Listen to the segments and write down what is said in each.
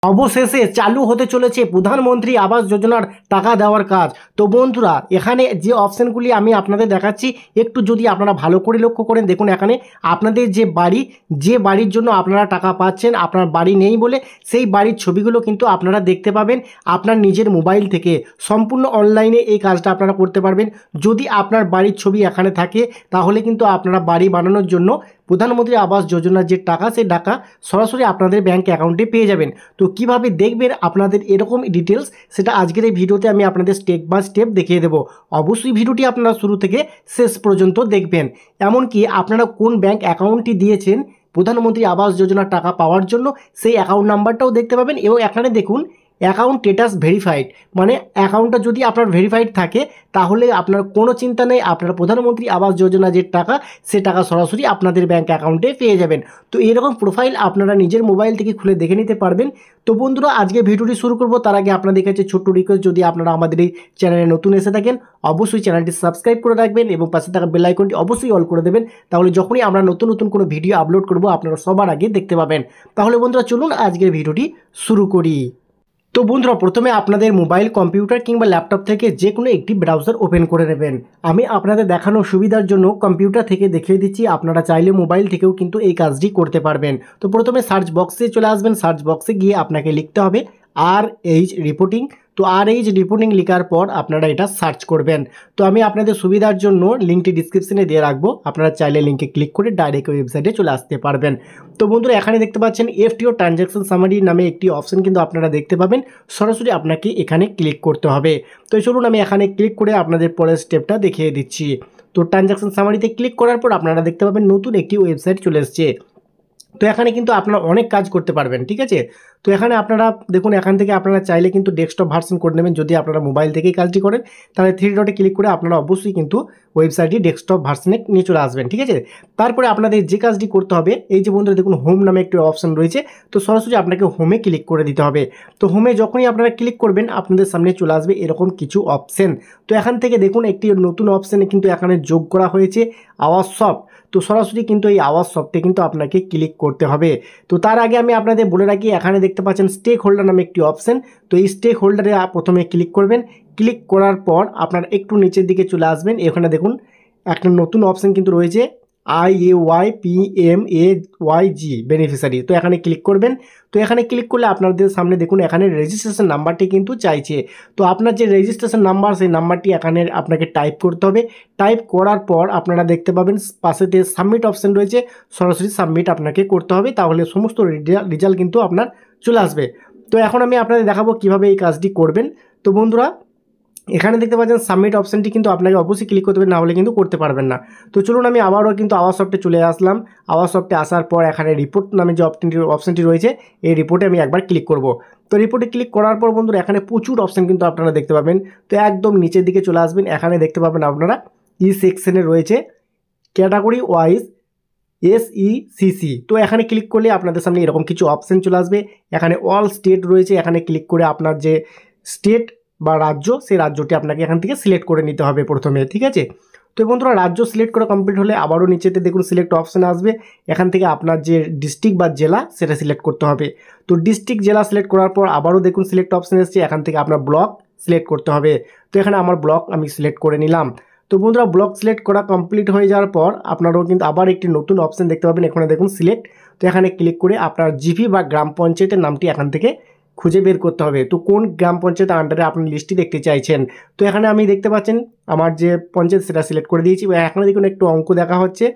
অবশেষে চালু হতে চলেছে প্রধানমন্ত্রী আবাস যোজনার টাকা দেওয়ার কাজ। তো বন্ধুরা, এখানে যে অপশানগুলি আমি আপনাদের দেখাচ্ছি, একটু যদি আপনারা ভালো করে লক্ষ্য করেন, দেখুন এখানে আপনাদের যে বাড়ির জন্য আপনারা টাকা পাচ্ছেন, আপনার বাড়ি নেই বলে সেই বাড়ির ছবিগুলো কিন্তু আপনারা দেখতে পাবেন আপনার নিজের মোবাইল থেকে। সম্পূর্ণ অনলাইনে এই কাজটা আপনারা করতে পারবেন। যদি আপনার বাড়ির ছবি এখানে থাকে তাহলে কিন্তু আপনারা বাড়ি বানানোর জন্য প্রধানমন্ত্রী আবাস যোজনার যে টাকা, সেই টাকা সরাসরি আপনাদের ব্যাঙ্ক অ্যাকাউন্টে পেয়ে যাবেন। তো কিভাবে দেখবেন আপনাদের এরকম ডিটেলস, সেটা আজকের এই ভিডিওতে আমি আপনাদের স্টেপ বাই স্টেপ দেখিয়ে দেবো। অবশ্যই ভিডিওটি আপনারা শুরু থেকে শেষ পর্যন্ত দেখবেন। এমনকি আপনারা কোন ব্যাঙ্ক অ্যাকাউন্টটি দিয়েছেন প্রধানমন্ত্রী আবাস যোজনার টাকা পাওয়ার জন্য, সেই অ্যাকাউন্ট নাম্বারটাও দেখতে পাবেন। এবং এখানে দেখুন অ্যাকাউন্ট স্ট্যাটাস ভেরিফাইড, মানে অ্যাকাউন্টটা যদি আপনার ভেরিফাইড থাকে তাহলে আপনার কোনো চিন্তা নেই, আপনার প্রধানমন্ত্রী আবাস যোজনা যে টাকা, সে টাকা সরাসরি আপনাদের ব্যাঙ্ক অ্যাকাউন্টে পেয়ে যাবেন। তো এরকম প্রোফাইল আপনারা নিজের মোবাইল থেকে খুলে দেখে নিতে পারবেন। তো বন্ধুরা, আজকে ভিডিওটি শুরু করব তার আগে আপনাদের কাছে ছোট্ট রিকোয়েস্ট, যদি আপনারা আমাদের এই চ্যানেলে নতুন এসে থাকেন অবশ্যই চ্যানেলটি সাবস্ক্রাইব করে রাখবেন এবং পাশে থাকা বেল আইকনটি অবশ্যই অল করে দেবেন। তাহলে যখনই আমরা নতুন নতুন কোনো ভিডিও আপলোড করব আপনারা সবার আগে দেখতে পাবেন। তাহলে বন্ধুরা চলুন আজকের ভিডিওটি শুরু করি। তো বন্ধুরা, প্রথমে আপনাদের মোবাইল, কম্পিউটার কিংবা ল্যাপটপ থেকে যে কোনো একটি ব্রাউজার ওপেন করে নেবেন। আমি আপনাদের দেখানোর সুবিধার জন্য কম্পিউটার থেকে দেখিয়ে দিচ্ছি, আপনারা চাইলে মোবাইল থেকেও কিন্তু এই কাজটি করতে পারবেন। তো প্রথমে সার্চ বক্সে চলে আসবেন। সার্চ বক্সে গিয়ে আপনাকে লিখতে হবে RH রিপোর্টিং। তো RH রিপোর্টিং লেখার পর আপনারা এটা সার্চ করবেন। তো আমি আপনাদের সুবিধার জন্য লিঙ্কটি ডিসক্রিপশনে দিয়ে রাখবো, আপনারা চাইলে লিঙ্কে ক্লিক করে ডাইরেক্ট ওয়েবসাইটে চলে আসতে পারবেন। তো বন্ধুরা, এখানে দেখতে পাচ্ছেন FTO ট্রানজ্যাকশন সামারি নামে একটি অপশন কিন্তু আপনারা দেখতে পাবেন। সরাসরি আপনাকে এখানে ক্লিক করতে হবে। তো চলুন আমি এখানে ক্লিক করে আপনাদের পরের স্টেপটা দেখিয়ে দিচ্ছি। তো ট্রানজ্যাকশন সামারিতে ক্লিক করার পর আপনারা দেখতে পাবেন নতুন একটি ওয়েবসাইট চলে এসেছে। তো এখানে কিন্তু আপনারা অনেক কাজ করতে পারবেন, ঠিক আছে। তো এখানে আপনারা দেখুন, এখান থেকে আপনারা চাইলে কিন্তু ডেস্কটপ ভার্সন করে নেবেন। যদি আপনারা মোবাইল থেকেই কাজটি করেন তাহলে 3 ডটে ক্লিক করে আপনারা অবশ্যই কিন্তু ওয়েবসাইটটি ডেস্কটপ ভার্সনে নিয়ে চলে আসবেন, ঠিক আছে। তারপরে আপনাদের যে কাজটি করতে হবে, এই যে বন্ধুরা দেখুন হোম নামে একটি অপশন রয়েছে, তো সরাসরি আপনাকে হোমে ক্লিক করে দিতে হবে। তো হোমে যখনই আপনারা ক্লিক করবেন আপনাদের সামনে চলে আসবে এরকম কিছু অপশন। তো এখান থেকে দেখুন একটি নতুন অপশানে কিন্তু এখানে যোগ করা হয়েছে আওয়াজ সফট। তো সরাসরি কিন্তু এই আওয়াজ সফটে কিন্তু আপনাকে ক্লিক করতে হবে। তো তার আগে আমি আপনাদের বলে রাখি, এখানে দেখতে পাচ্ছেন স্টেক হোল্ডার নামে একটি অপশন। তো এই স্টেক হোল্ডারে প্রথমে ক্লিক করবেন। ক্লিক করার পর আপনারা একটু নিচের দিকে চলে আসবেন। এখানে দেখুন একটা নতুন অপশন কিন্তু রয়েছে IAYPMAYG বেনিফিশিয়ারি। তো এখানে ক্লিক করবেন। তো এখানে ক্লিক করলে আপনাদের সামনে দেখুন এখানে রেজিস্ট্রেশন নাম্বারটি কিন্তু চাইছে। তো আপনার যে রেজিস্ট্রেশন নাম্বার, সেই নাম্বারটি এখানে আপনাকে টাইপ করতে হবে। টাইপ করার পর আপনারা দেখতে পাবেন পাশেতে সাবমিট অপশন রয়েছে, সরাসরি সাবমিট আপনাকে করতে হবে। তাহলে সমস্ত রেজাল্ট কিন্তু আপনার চলে আসবে। তো এখন আমি আপনাদের দেখাবো কিভাবে এই কাজটি করবেন। তো বন্ধুরা, এখানে দেখতে পাচ্ছেন সাবমিট অপশানটি কিন্তু আপনাকে অবশ্যই ক্লিক করতে হবে, না হলে কিন্তু করতে পারবেন না। তো চলুন আমি আবারও কিন্তু আওয়াজ সফটে চলে আসলাম। আওয়াজ সফটে আসার পর এখানে রিপোর্ট নামে যে অপশানটি রয়েছে, এই রিপোর্টে আমি একবার ক্লিক করব। তো রিপোর্টে ক্লিক করার পর বন্ধুরা এখানে প্রচুর অপশান কিন্তু আপনারা দেখতে পাবেন। তো একদম নিচের দিকে চলে আসবেন। এখানে দেখতে পাবেন আপনারা সেকশনে রয়েছে ক্যাটাগরি ওয়াইজ SECC। তো এখানে ক্লিক করলে আপনাদের সামনে এরকম কিছু অপশান চলে আসবে। এখানে অল স্টেট রয়েছে, এখানে ক্লিক করে আপনার যে স্টেট বা রাজ্য, সেই রাজ্যটি আপনাকে এখান থেকে সিলেক্ট করে নিতে হবে প্রথমে, ঠিক আছে। তো বন্ধুরা, রাজ্য সিলেক্ট করা কমপ্লিট হলে আবারও নিচেতে দেখুন সিলেক্ট অপশান আসবে। এখান থেকে আপনার যে ডিস্ট্রিক্ট বা জেলা সেটা সিলেক্ট করতে হবে। তো ডিস্ট্রিক্ট জেলা সিলেক্ট করার পর আবারও দেখুন সিলেক্ট অপশান এসেছে, এখান থেকে আপনার ব্লক সিলেক্ট করতে হবে। তো এখানে আমার ব্লক আমি সিলেক্ট করে নিলাম। তো বন্ধুরা, ব্লক সিলেক্ট করা কমপ্লিট হয়ে যাওয়ার পর আপনারাও কিন্তু আবার একটি নতুন অপশান দেখতে পাবেন। এখানে দেখুন সিলেক্ট। তো এখানে ক্লিক করে আপনার জিপি বা গ্রাম পঞ্চায়েতের নামটি এখান থেকে খুঁজে বের করতে হবে। তো কোন গ্রাম পঞ্চায়েতের আন্ডারে আপনি লিস্টটি দেখতে চাইছেন। তো এখানে আমি দেখতে পাচ্ছেন আমার যে পঞ্চায়েত সেটা সিলেক্ট করে দিয়েছি। এখানে দেখুন একটু অঙ্ক দেখা হচ্ছে,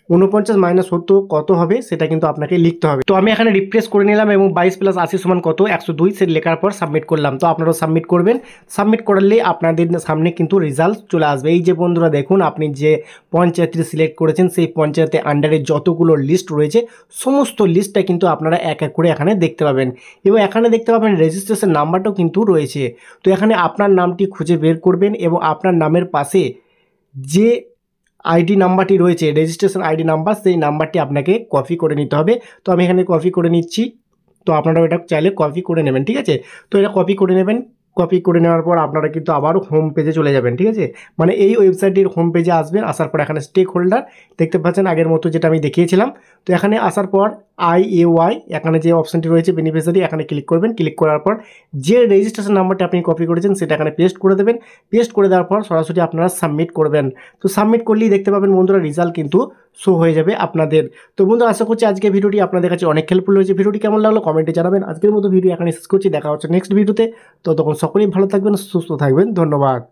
49 - 70 কত হবে সেটা কিন্তু আপনাকে লিখতে হবে। তো আমি এখানে রিফ্রেশ করে নিলাম এবং 22 + 80 = কত, 102 সে লেখার পর সাবমিট করলাম। তো আপনারাও সাবমিট করবেন। সাবমিট করলে আপনাদের সামনে কিন্তু রেজাল্ট চলে আসবে। এই যে বন্ধুরা দেখুন, আপনি যে পঞ্চায়েতটি সিলেক্ট করেছেন সেই পঞ্চায়েতের আন্ডারে যতগুলো লিস্ট রয়েছে সমস্ত লিস্টটা কিন্তু আপনারা এক এক করে এখানে দেখতে পাবেন। এবং এখানে দেখতে পাবেন রেজিস্ট্রেশন নাম্বারটাও কিন্তু রয়েছে। তো এখানে আপনার নামটি খুঁজে বের করবেন এবং আপনার নামের পাশে যে আইডি নাম্বারটি রয়েছে, রেজিস্ট্রেশন আইডি নাম্বার, সেই নাম্বারটি আপনাকে কপি করে নিতে হবে। তো আমি এখানে কপি করে নিচ্ছি। তো আপনারাও এটা চাইলে কপি করে নেবেন, ঠিক আছে। তো এটা কপি করে নেবেন। কপি করে নেওয়ার পর আপনারা কিন্তু আবার হোম পেজে চলে যাবেন, ঠিক আছে। মানে এই ওয়েবসাইটের হোম পেজে আসবেন। আসার পর এখানে স্টেক হোল্ডার দেখতে পাচ্ছেন আগের মতো যেটা আমি দেখিয়েছিলাম। তো এখানে আসার পর IAY এখানে যে অপশানটি রয়েছে বেনিফিশিয়ারি, এখানে ক্লিক করবেন। ক্লিক করার পর যে রেজিস্ট্রেশন নাম্বারটা আপনি কপি করেছেন সেটা এখানে পেস্ট করে দেবেন। পেস্ট করে দেওয়ার পর সরাসরি আপনারা সাবমিট করবেন। তো সাবমিট করলেই দেখতে পাবেন বন্ধুরা রেজাল্ট কিন্তু শো হয়ে যাবে আপনাদের। তো বন্ধুরা আশা করছি আজকে ভিডিওটি আপনাদের কাছে অনেক হেল্পফুল হয়েছে। ভিডিওটি কেমন লাগলো কমেন্টে জানাবেন। আজকের মতো ভিডিও এখানে শেষ করছি, দেখা হচ্ছে নেক্সট ভিডিওতে। তো তখন সকলেই ভালো থাকবেন, সুস্থ থাকবেন। ধন্যবাদ।